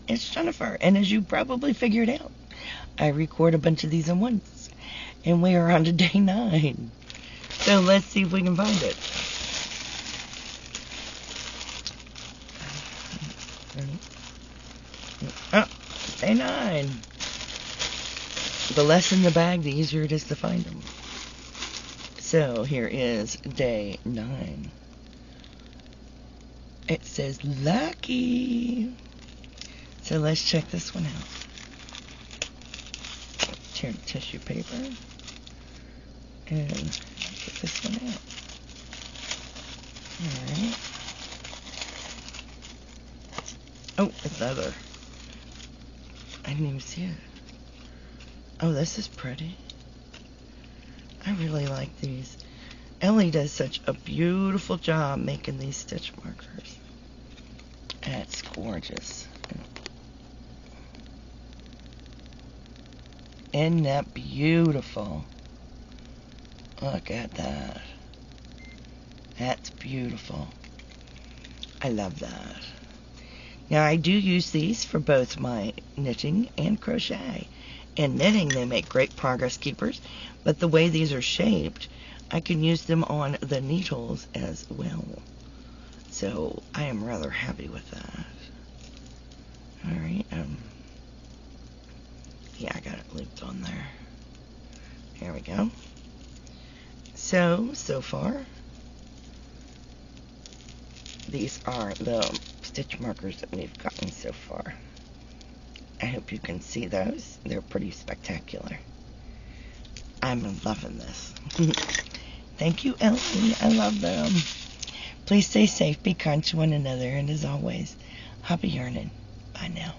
it's Jennifer. And as you probably figured out, I record a bunch of these at once. And we are on to day 9. So let's see if we can find it. Oh, day 9. The less in the bag, the easier it is to find them. So here is day 9. It says lucky. So let's check this one out. Tear the tissue paper. And get this one out. Alright. Oh, it's leather. I didn't even see it. Oh, this is pretty. I really like these. Ellie does such a beautiful job making these stitch markers. That's gorgeous. Isn't that beautiful? Look at that. That's beautiful. I love that. Now, I do use these for both my knitting and crochet. In knitting, they make great progress keepers, but the way these are shaped, I can use them on the needles as well. So, I am rather happy with that. Alright, yeah, I got it looped on there. There we go. So far, these are the stitch markers that we've gotten so far. I hope you can see those. They're pretty spectacular. I'm loving this. Thank you, Elsie. I love them. Please stay safe, be kind to one another, and as always, happy yarning. Bye now.